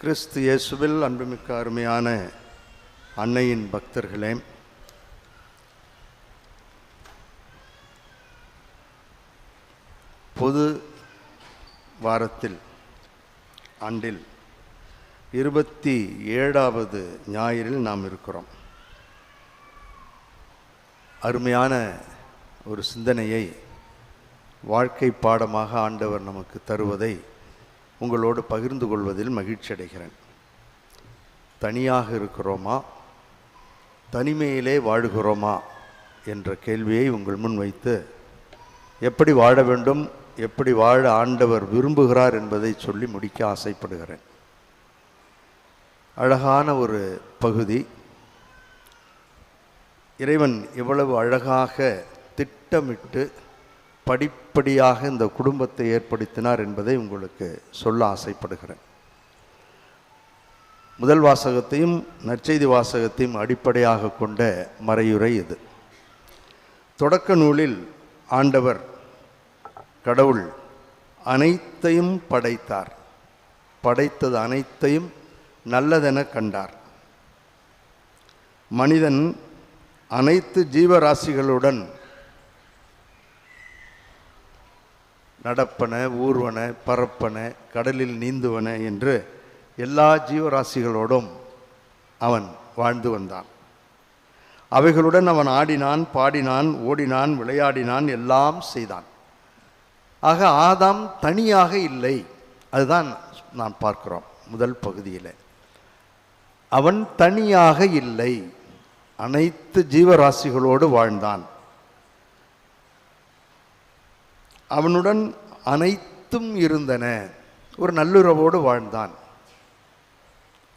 கிறிஸ்து இயேசுவில் அன்புமிக்க அருமையான அன்னையின் பக்தர்களே, பொது வாரத்தில் ஆண்டில் 27வது ஞாயிறில் நாம் இருக்கிறோம். அருமையான ஒரு சிந்தனையை வாழ்க்கை பாடமாக ஆண்டவர் நமக்கு தருவதை உங்களோடு பகிர்ந்து கொள்வதில் மகிழ்ச்சி அடைகிறேன். தனியாக இருக்கிறோமா, தனிமையிலே வாழுகிறோமா என்ற கேள்வியை உங்கள் முன் வைத்து எப்படி வாழ வேண்டும், எப்படி வாழ ஆண்டவர் விரும்புகிறார் என்பதை சொல்லி முடிக்க ஆசைப்படுகிறேன். அழகான ஒரு பகுதி. இறைவன் எவ்வளவு அழகாக திட்டமிட்டு படிப்படியாக இந்த குடும்பத்தை ஏற்படுத்தினார் என்பதை உங்களுக்கு சொல்ல ஆசைப்படுகிறேன். முதல் வாசகத்தையும் நற்செய்தி வாசகத்தையும் அடிப்படையாக கொண்ட மறையுரை இது. தொடக்க நூலில் ஆண்டவர் கடவுள் அனைத்தையும் படைத்தார். படைத்தது அனைத்தையும் நல்லதென கண்டார். மனிதன் அனைத்து ஜீவராசிகளுடன் நடப்பன, ஊர்வன, பரப்பன, கடலில் நீந்துவன என்று எல்லா ஜீவராசிகளோடும் அவன் வாழ்ந்து வந்தான். அவைகளுடன் அவன் ஆடினான், பாடினான், ஓடினான், விளையாடினான், எல்லாம் செய்தான். ஆக ஆதாம் தனியாக இல்லை. அதுதான் நான் பார்க்கிறோம் முதல் பகுதியில். அவன் தனியாக இல்லை, அனைத்து ஜீவராசிகளோடு வாழ்ந்தான். அவனுடன் அனைத்தும் இருந்தன, ஒரு நல்லுறவோடு வாழ்ந்தான்.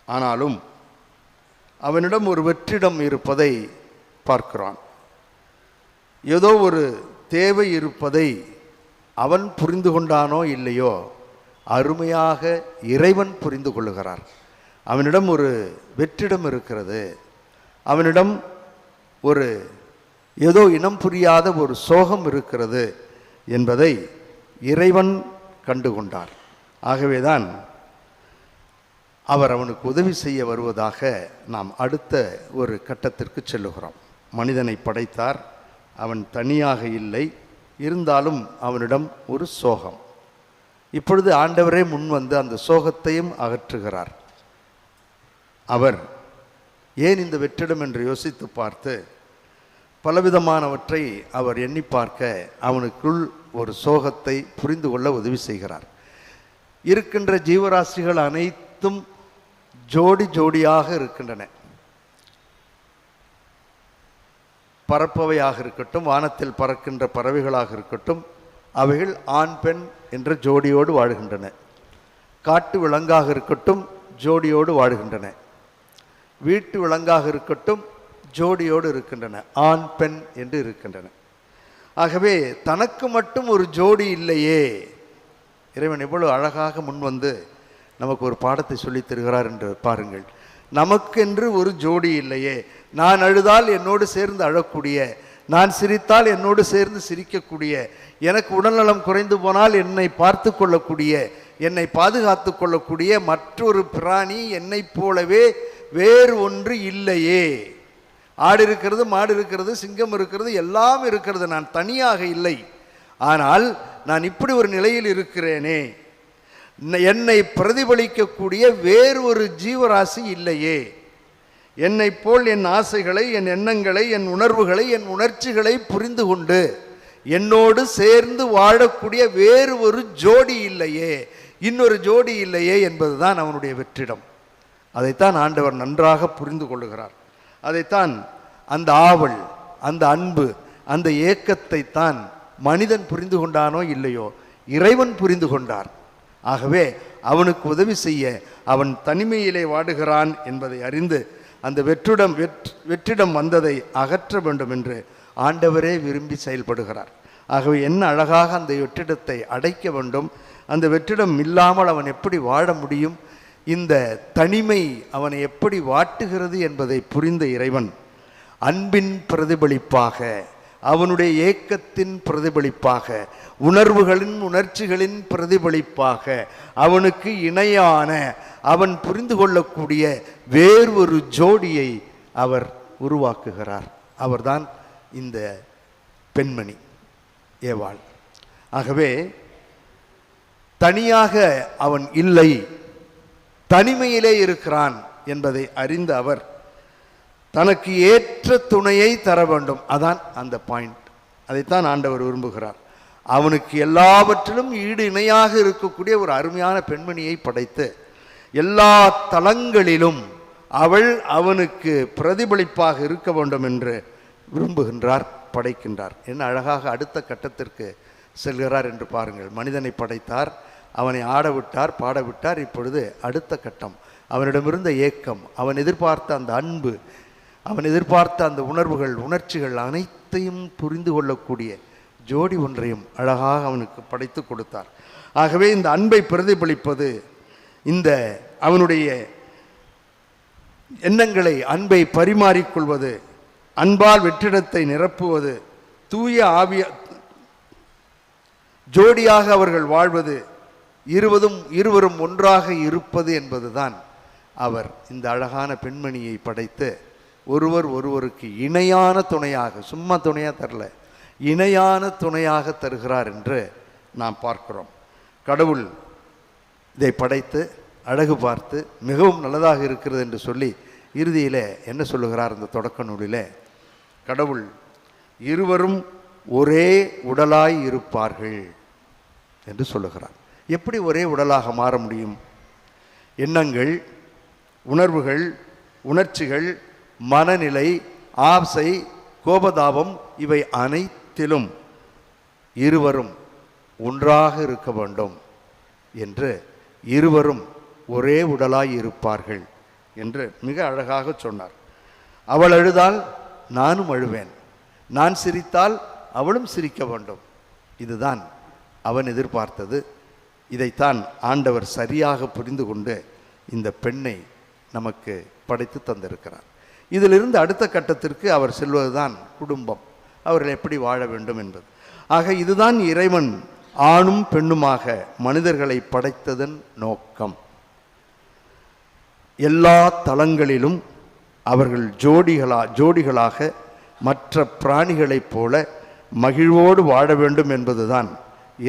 ஆனாலும் அவனிடம் ஒரு வெற்றிடம் இருப்பதை பார்க்கிறான். ஏதோ ஒரு தேவை இருப்பதை அவன் புரிந்து கொண்டானோ இல்லையோ, அருமையாக இறைவன் புரிந்து கொள்ளுகிறார். அவனிடம் ஒரு வெற்றிடம் இருக்கிறது, அவனிடம் ஒரு ஏதோ இனம் புரியாத ஒரு சோகம் இருக்கிறது என்பதை இறைவன் கண்டுகொண்டார். ஆகவேதான் அவர் அவனுக்கு உதவி செய்ய வருவதாக நாம் அடுத்த ஒரு கட்டத்திற்கு செல்லுகிறோம். மனிதனை படைத்தார், அவன் தனியாக இல்லை, இருந்தாலும் அவனிடம் ஒரு சோகம். இப்பொழுது ஆண்டவரே முன் வந்து அந்த சோகத்தையும் அகற்றுகிறார். அவர் ஏன் இந்த வெற்றிடம் என்று யோசித்து பார்த்து பலவிதமானவற்றை அவர் எண்ணி பார்க்க அவனுக்குள் ஒரு சோகத்தை புரிந்து கொள்ள உதவி செய்கிறார். இருக்கின்ற ஜீவராசிகள் அனைத்தும் ஜோடி ஜோடியாக இருக்கின்றன. பறப்பவையாக இருக்கட்டும், வானத்தில் பறக்கின்ற பறவைகளாக இருக்கட்டும், அவைகள் ஆண் பெண் என்ற ஜோடியோடு வாழுகின்றன. காட்டு விலங்காக இருக்கட்டும், ஜோடியோடு வாழுகின்றன. வீட்டு விலங்காக இருக்கட்டும், ஜோடியோடு இருக்கின்றன, ஆண் பெண் என்று இருக்கின்றன. ஆகவே தனக்கு மட்டும் ஒரு ஜோடி இல்லையே. இறைவன் எவ்வளவு அழகாக முன் வந்து நமக்கு ஒரு பாடத்தை சொல்லித் தருகிறார் என்று பாருங்கள். நமக்கென்று ஒரு ஜோடி இல்லையே. நான் அழுதால் என்னோடு சேர்ந்து அழக்கூடிய, நான் சிரித்தால் என்னோடு சேர்ந்து சிரிக்கக்கூடிய, எனக்கு உடல்நலம் குறைந்து போனால் என்னை பார்த்து கொள்ளக்கூடிய, என்னை பாதுகாத்து கொள்ளக்கூடிய மற்றொரு பிராணி என்னைப் போலவே வேறு ஒன்று இல்லையே. ஆடு இருக்கிறது, மாடு இருக்கிறது, சிங்கம் இருக்கிறது, எல்லாம் இருக்கிறது, நான் தனியாக இல்லை. ஆனால் நான் இப்படி ஒரு நிலையில் இருக்கிறேனே, என்னை பிரதிபலிக்கக்கூடிய வேறு ஒரு ஜீவராசி இல்லையே. என்னை போல் என் ஆசைகளை, என் எண்ணங்களை, என் உணர்வுகளை, என் உணர்ச்சிகளை புரிந்து கொண்டு என்னோடு சேர்ந்து வாழக்கூடிய வேறு ஒரு ஜோடி இல்லையே, இன்னொரு ஜோடி இல்லையே என்பதுதான் அவனுடைய வெற்றிடம். அதைத்தான் ஆண்டவர் நன்றாக புரிந்து கொள்ளுகிறார். அதைத்தான் அந்த ஆவல், அந்த அன்பு, அந்த ஏக்கத்தை தான் மனிதன் புரிந்து கொண்டானோ இல்லையோ, இறைவன் புரிந்து கொண்டார். ஆகவே அவனுக்கு உதவி செய்ய அவன் தனிமையிலே வாடுகிறான் என்பதை அறிந்து அந்த வெற்றிடம் வந்ததை அகற்ற வேண்டும் என்று ஆண்டவரே விரும்பி செயல்படுகிறார். ஆகவே என்ன அழகாக அந்த வெற்றிடத்தை அடைக்க வேண்டும். அந்த வெற்றிடம் இல்லாமல் அவன் எப்படி வாழ முடியும்? இந்த தனிமை அவனை எப்படி வாட்டுகிறது என்பதை புரிந்த இறைவன் அன்பின் பிரதிபலிப்பாக, அவனுடைய ஏக்கத்தின் பிரதிபலிப்பாக, உணர்ச்சிகளின் பிரதிபலிப்பாக, அவனுக்கு இணையான, அவன் புரிந்து கொள்ளக்கூடிய வேறொரு ஜோடியை அவர் உருவாக்குகிறார். அவர்தான் இந்த பெண்மணி ஏவாள். ஆகவே தனியாக அவன் இல்லை, தனிமையிலே இருக்கிறான் என்பதை அறிந்த அவர் தனக்கு ஏற்ற துணையை தர வேண்டும். அதான் அந்த பாயிண்ட். அதைத்தான் ஆண்டவர் விரும்புகிறார். அவனுக்கு எல்லாவற்றிலும் ஈடு இணையாக இருக்கக்கூடிய ஒரு அருமையான பெண்மணியை படைத்து எல்லா தளங்களிலும் அவள் அவனுக்கு பிரதிபலிப்பாக இருக்க வேண்டும் என்று விரும்புகின்றார், படைக்கின்றார். என்ன அழகாக அடுத்த கட்டத்திற்கு செல்கிறார் என்று பாருங்கள். மனிதனை படைத்தார், அவனை ஆட விட்டார், பாட விட்டார். இப்பொழுது அடுத்த கட்டம், அவனிடமிருந்த ஏக்கம், அவன் எதிர்பார்த்த அந்த அன்பு, அவன் எதிர்பார்த்த அந்த உணர்ச்சிகள் அனைத்தையும் புரிந்து கொள்ளக்கூடிய ஜோடி ஒன்றையும் அழகாக அவனுக்கு படைத்து கொடுத்தார். ஆகவே இந்த அன்பை பிரதிபலிப்பது, இந்த அவனுடைய எண்ணங்களை, அன்பை பரிமாறிக்கொள்வது, அன்பால் வெற்றிடத்தை நிரப்புவது, தூய ஆவிய ஜோடியாக அவர்கள் வாழ்வது, இருவரும் ஒன்றாக இருப்பது என்பதுதான் அவர் இந்த அழகான பெண்மணியை படைத்து ஒருவருக்கு இணையான துணையாக, சும்மா துணையாக தரல, இணையான துணையாக தருகிறார் என்று நாம் பார்க்கிறோம். கடவுள் இதை படைத்து அழகு பார்த்து மிகவும் நல்லதாக இருக்கிறது என்று சொல்லி இறுதியில் என்ன சொல்லுகிறார்? இந்த தொடக்க நூலில் கடவுள் இருவரும் ஒரே உடலாய் இருப்பார்கள் என்று சொல்லுகிறார். எப்படி ஒரே உடலாக மாற முடியும்? எண்ணங்கள், உணர்வுகள், உணர்ச்சிகள், மனநிலை, ஆசை, கோபதாபம் இவை அனைத்திலும் இருவரும் ஒன்றாக இருக்க வேண்டும் என்று, இருவரும் ஒரே உடலாய் இருப்பார்கள் என்று மிக அழகாக சொன்னார். அவள் அழுதால் நானும் அழுவேன், நான் சிரித்தால் அவளும் சிரிக்க வேண்டும். இதுதான் அவன் எதிர்பார்த்தது. இதைத்தான் ஆண்டவர் சரியாக புரிந்து கொண்டு இந்த பெண்ணை நமக்கு படைத்து தந்திருக்கிறார். இதிலிருந்து அடுத்த கட்டத்திற்கு அவர் செல்வதுதான் குடும்பம், அவர்கள் எப்படி வாழ வேண்டும் என்பது. ஆக இதுதான் இறைவன் ஆணும் பெண்ணுமாக மனிதர்களை படைத்ததன் நோக்கம். எல்லா தளங்களிலும் அவர்கள் ஜோடிகளாக மற்ற பிராணிகளைப் போல மகிழ்வோடு வாழ வேண்டும் என்பதுதான்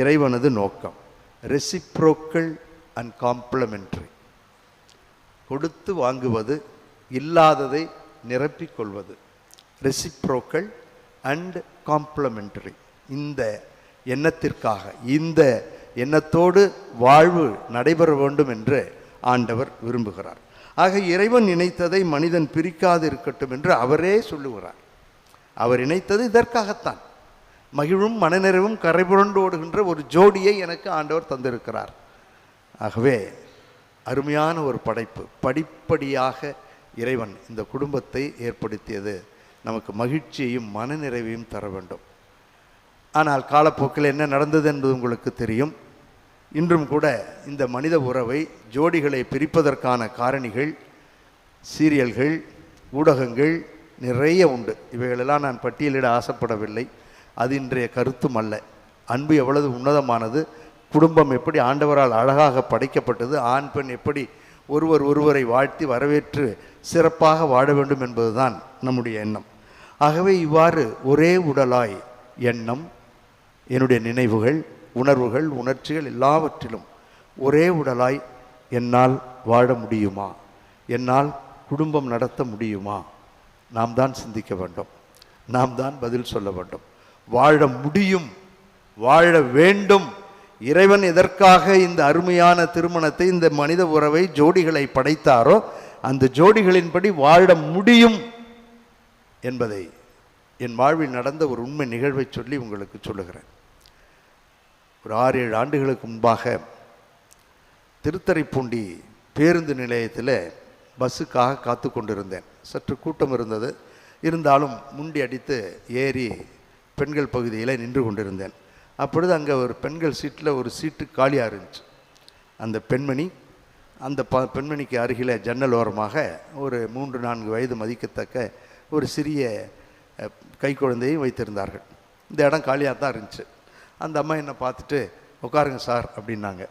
இறைவனது நோக்கம். ரெசிப்ரோக்கல் அண்ட் காம்ப்ளிமெண்டரி, கொடுத்து வாங்குவது, இல்லாததை நிரப்பிக் கொள்வது. ரெசிப்ரோக்கல் அண்ட் காம்ப்ளிமெண்டரி, இந்த எண்ணத்திற்காக, இந்த எண்ணத்தோடு வாழ்வு நடைபெற வேண்டும் என்று ஆண்டவர் விரும்புகிறார். ஆக இறைவன் இணைத்ததை மனிதன் பிரிக்காது இருக்கட்டும் என்று அவரே சொல்லுகிறார். அவர் இணைத்தது இதற்காகத்தான். மகிழும் மனநிறைவும் கரைபுரண்டு ஓடுகின்ற ஒரு ஜோடியை எனக்கு ஆண்டவர் தந்திருக்கிறார். ஆகவே அருமையான ஒரு படைப்பு. படிப்படியாக இறைவன் இந்த குடும்பத்தை ஏற்படுத்தியது நமக்கு மகிழ்ச்சியையும் மனநிறைவையும் தர வேண்டும். ஆனால் காலப்போக்கில் என்ன நடந்தது என்பது உங்களுக்கு தெரியும். இன்றும் கூட இந்த மனித உறவை, ஜோடிகளை பிரிப்பதற்கான காரணிகள், சீரியல்கள், ஊடகங்கள் நிறைய உண்டு. இவைகளெல்லாம் நான் பட்டியலிட ஆசைப்படவில்லை. அது இன்றைய கருத்தும் அல்ல. அன்பு எவ்வளவு உன்னதமானது, குடும்பம் எப்படி ஆண்டவரால் அழகாக படைக்கப்பட்டது, ஆண் பெண் எப்படி ஒருவரை வாழ்த்தி வரவேற்று சிறப்பாக வாழ வேண்டும் என்பதுதான் நம்முடைய எண்ணம். ஆகவே இவ்வாறு ஒரே உடலாய் எண்ணம், என்னுடைய நினைவுகள், உணர்வுகள், உணர்ச்சிகள் எல்லாவற்றிலும் ஒரே உடலாய் என்னால் வாழ முடியுமா, என்னால் குடும்பம் நடத்த முடியுமா? நாம் தான் சிந்திக்க வேண்டும், நாம் தான் பதில் சொல்ல வேண்டும். வாழ முடியும், வாழ வேண்டும். இறைவன் எதற்காக இந்த அருமையான திருமணத்தை, இந்த மனித உறவை, ஜோடிகளை படைத்தாரோ அந்த ஜோடிகளின்படி வாழ முடியும் என்பதை என் வாழ்வில் நடந்த ஒரு உண்மை நிகழ்வை சொல்லி உங்களுக்கு சொல்லுகிறேன். ஒரு 6-7 ஆண்டுகளுக்கு முன்பாக திருத்துறைப்பூண்டி பேருந்து நிலையத்தில் பஸ்ஸுக்காக காத்து கொண்டிருந்தேன். சற்று கூட்டம் இருந்தது. இருந்தாலும் முண்டி அடித்து ஏறி பெண்கள் பகுதியில் நின்று கொண்டிருந்தேன். அப்பொழுது அங்கே ஒரு பெண்கள் சீட்டில் ஒரு சீட்டு காலியாக இருந்துச்சு. அந்த பெண்மணி, அந்த பெண்மணிக்கு அருகில் ஜன்னல் ஓரமாக ஒரு 3-4 வயது மதிக்கத்தக்க ஒரு சிறிய கை குழந்தையும் வைத்திருந்தார்கள். இந்த இடம் காலியாக தான் இருந்துச்சு. அந்த அம்மா என்னை பார்த்துட்டு உட்காருங்க சார் அப்படின்னாங்க.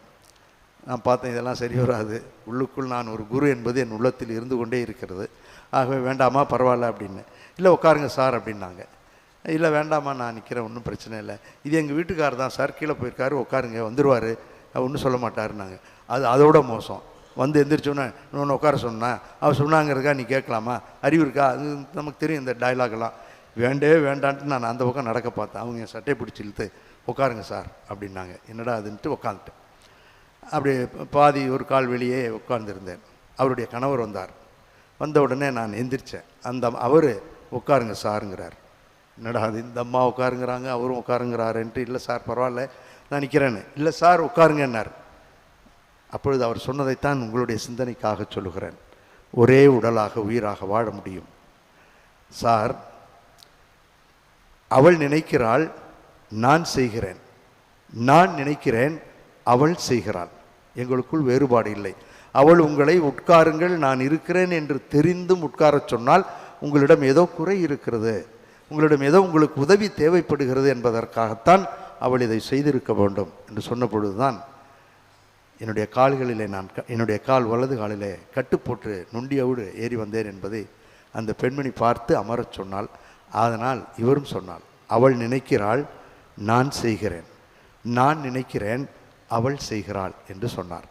நான் பார்த்தேன், இதெல்லாம் சரி வராது, உள்ளுக்குள் நான் ஒரு குரு என்பது என் உள்ளத்தில் இருந்து கொண்டே இருக்கிறது, ஆகவே வேண்டாமா பரவாயில்ல அப்படின்னு. இல்லை உட்காருங்க சார் அப்படின்னாங்க. இல்லை வேண்டாமா, நான் நிற்கிறேன், ஒன்றும் பிரச்சனை இல்லை, இது எங்கள் வீட்டுக்காரர் தான் சார், கீழே போயிருக்காரு, உட்காருங்க, வந்துடுவார், ஒன்றும் சொல்ல மாட்டாருன்னாங்க. அதோட மோசம். வந்து எந்திரிச்சோன்னே இன்னொன்று உட்கார சொன்னேன், அவர் சொன்னாங்கிறதுக்கா நீ கேட்கலாமா, அறிவு இருக்கா, அது நமக்கு தெரியும் இந்த டைலாக்லாம். வேண்டவே வேண்டான்ட்டு நான் அந்த பக்கம் நடக்க பார்த்தேன். அவங்க என் சட்டையை பிடிச்சி இழுத்து உட்காருங்க சார் அப்படின்னாங்க. என்னடா அதுன்ட்டு உட்காந்துட்டேன். அப்படி பாதி ஒரு கால் வெளியே உட்கார்ந்துருந்தேன். அவருடைய கணவர் வந்தார். வந்த உடனே நான் எந்திரிச்சேன். அவர் உட்காருங்க சாருங்கிறார். என்னடா அது, இந்த அம்மா உட்காருங்கிறாங்க, அவரும் உட்காருங்கிறாருன்ட்டு. இல்லை சார் பரவாயில்ல நான் நிற்கிறேன்னு. இல்லை சார் உட்காருங்கன்னார். அப்பொழுது அவர் சொன்னதைத்தான் உங்களுடைய சிந்தனைக்காக சொல்லுகிறேன். ஒரே உடலாக உயிராக வாழ முடியும் சார். அவள் நினைக்கிறாள், நான் செய்கிறேன், நான் நினைக்கிறேன், அவள் செய்கிறாள். எங்களுக்குள் வேறுபாடு இல்லை. அவள் உங்களை உட்காருங்கள் நான் இருக்கிறேன் என்று தெரிந்தும் உட்காரச் சொன்னால் உங்களிடம் ஏதோ குறை இருக்கிறது, உங்களிடம் ஏதோ உங்களுக்கு உதவி தேவைப்படுகிறது என்பதற்காகத்தான் அவள் இதை செய்திருக்க வேண்டும் என்று சொன்ன பொழுதுதான் என்னுடைய கால்களிலே என்னுடைய கால் வலது காலிலே கட்டு போட்டு நொண்டியோடு ஏறி வந்தேன் என்பதை அந்த பெண்மணி பார்த்து அமரச் சொன்னாள். அதனால் இவரும் சொன்னாள், அவள் நினைக்கிறாள், நான் செய்கிறேன், நான் நினைக்கிறேன், அவள் செய்கிறாள் என்று சொன்னார்.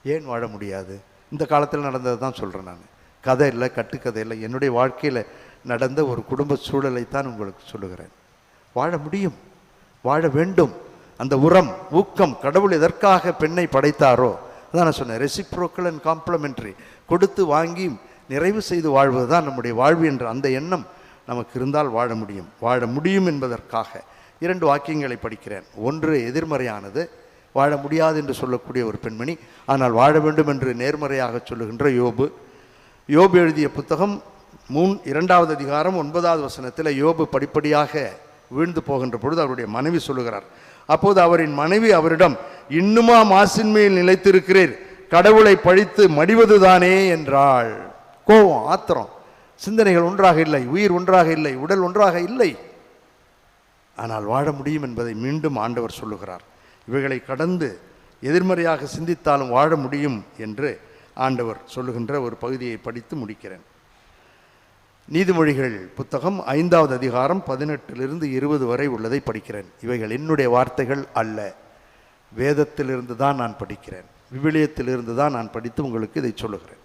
ஏன் வாழ முடியாது? இந்த காலத்தில் நடந்தது தான் சொல்கிறேன் நான். கதை இல்லை, கட்டுக்கதை இல்லை, என்னுடைய வாழ்க்கையில் நடந்த ஒரு குடும்ப சூழலைத்தான் உங்களுக்கு சொல்லுகிறேன். வாழ முடியும், வாழ வேண்டும். அந்த உரம் ஊக்கம் கடவுள் எதற்காக பெண்ணை படைத்தாரோ அதான் நான் சொன்னேன், ரெசிப்ரோக்கல் அண்ட் காம்ப்ளிமெண்ட்ரி, கொடுத்து வாங்கி நிறைவு செய்து வாழ்வது தான் நம்முடைய வாழ்வு என்ற அந்த எண்ணம் நமக்கு இருந்தால் வாழ முடியும். வாழ முடியும் என்பதற்காக 2 வாக்கியங்களை படிக்கிறேன். ஒன்று எதிர்மறையானது, வாழ முடியாது என்று சொல்லக்கூடிய ஒரு பெண்மணி, ஆனால் வாழ வேண்டும் என்று நேர்மறையாக சொல்லுகின்ற யோபு. யோபு எழுதிய புத்தகம் 2வது அதிகாரம் 9வது வசனத்தில் யோபு படிப்படியாக வீழ்ந்து போகின்ற பொழுது அவருடைய மனைவி சொல்லுகிறார். அப்போது அவரின் மனைவி அவரிடம், இன்னுமா மாசின் மேல் நிலைத்திருக்கிறீர், கடவுளை பழித்து மடிவதுதானே என்றாள். கோபம், ஆத்திரம், சிந்தனைகள் ஒன்றாக இல்லை, உயிர் ஒன்றாக இல்லை, உடல் ஒன்றாக இல்லை. ஆனால் வாழ முடியும் என்பதை மீண்டும் ஆண்டவர் சொல்லுகிறார். இவைகளை கடந்து எதிர்மறையாக சிந்தித்தாலும் வாழ முடியும் என்று ஆண்டவர் சொல்லுகின்ற ஒரு பகுதியை படித்து முடிக்கிறேன். நீதிமொழிகள் புத்தகம் 5வது அதிகாரம் 18லிருந்து 20 வரை உள்ளதை படிக்கிறேன். இவைகள் என்னுடைய வார்த்தைகள் அல்ல, வேதத்திலிருந்து தான் நான் படிக்கிறேன், விவிலியத்திலிருந்து தான் நான் படித்து உங்களுக்கு இதை சொல்லுகிறேன்.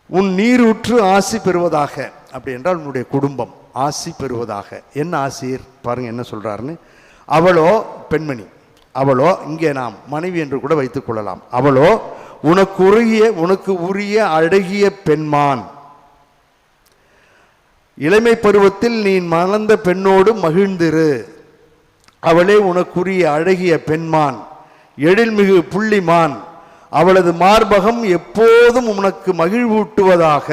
உன் நீரூற்று ஆசி பெறுவதாக, அப்படி என்றால் உன்னுடைய குடும்பம் ஆசி பெறுவதாக. என்ன ஆசிர் பாருங்க என்ன சொல்றாருன்னு. அவளோ பெண்மணி, அவளோ, இங்கே நாம் மனைவி என்று கூட வைத்துக் கொள்ளலாம், அவளோ உனக்கு உரிய அழகிய பெண்மான், இளமை பருவத்தில் நீ மணந்த பெண்ணோடு மகிழ்ந்திரு, அவளே உனக்குரிய அழகிய பெண்மான், எழில்மிகு புள்ளிமான், அவளது மார்பகம் எப்போதும் உனக்கு மகிழ்வூட்டுவதாக,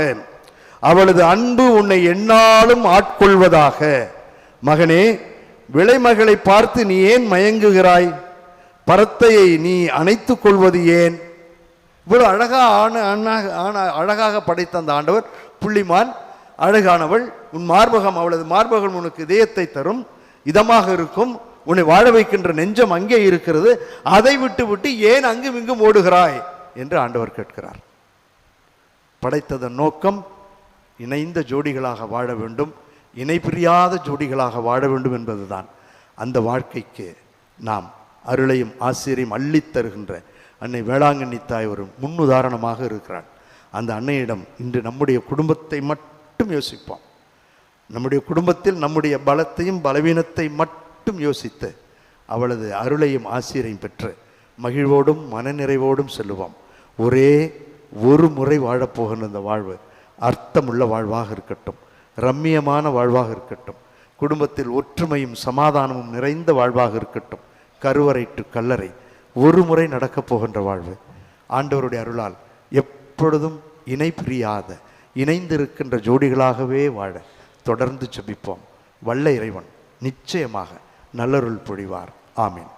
அவளது அன்பு உன்னை எந்நாளும் ஆட்கொள்வதாக. மகனே, விளைமகளை பார்த்து நீ ஏன் மயங்குகிறாய்? பரத்தையை நீ அணைத்துக் கொள்வது ஏன்? இவ்வளவு அழகாக படைத்த அந்த ஆண்டவர், புள்ளிமான், அழகானவள், உன் மார்பகம், அவளது மார்பகம் உனக்கு இதயத்தை தரும், இதமாக இருக்கும், உன்னை வாழ வைக்கின்ற நெஞ்சம் அங்கே இருக்கிறது, அதை விட்டு விட்டு ஏன் அங்கும் இங்கும் ஓடுகிறாய் என்று ஆண்டவர் கேட்கிறார். படைத்ததன் நோக்கம் இணைந்த ஜோடிகளாக வாழ வேண்டும், இணை பிரியாத ஜோடிகளாக வாழ வேண்டும் என்பதுதான். அந்த வாழ்க்கைக்கு நாம் அருளையும் ஆசிரியரையும் அள்ளித் தருகின்ற அன்னை வேளாங்கண்ணி தாய் ஒரு முன்னுதாரணமாக இருக்கிறாள். அந்த அன்னையிடம் இன்று நம்முடைய குடும்பத்தை மட்டும் யோசிப்போம். நம்முடைய குடும்பத்தில் நம்முடைய பலத்தையும் பலவீனத்தை மட்டும் யோசித்து அவளது அருளையும் ஆசிரியரையும் பெற்று மகிழ்வோடும் மனநிறைவோடும் செல்லுவோம். ஒரே ஒரு முறை வாழப்போகின்ற இந்த வாழ்வு அர்த்தமுள்ள வாழ்வாக இருக்கட்டும், ரம்மியமான வாழ்வாக இருக்கட்டும், குடும்பத்தில் ஒற்றுமையும் சமாதானமும் நிறைந்த வாழ்வாக இருக்கட்டும். கருவறை டு கல்லறை ஒரு முறை நடக்கப் போகின்ற வாழ்வு ஆண்டவருடைய அருளால் எப்பொழுதும் இணை பிரியாத இணைந்திருக்கின்ற ஜோடிகளாகவே வாழ தொடர்ந்து ஜெபிப்போம். வல்ல இறைவன் நிச்சயமாக நல்லருள் பொழிவார். ஆமீன்.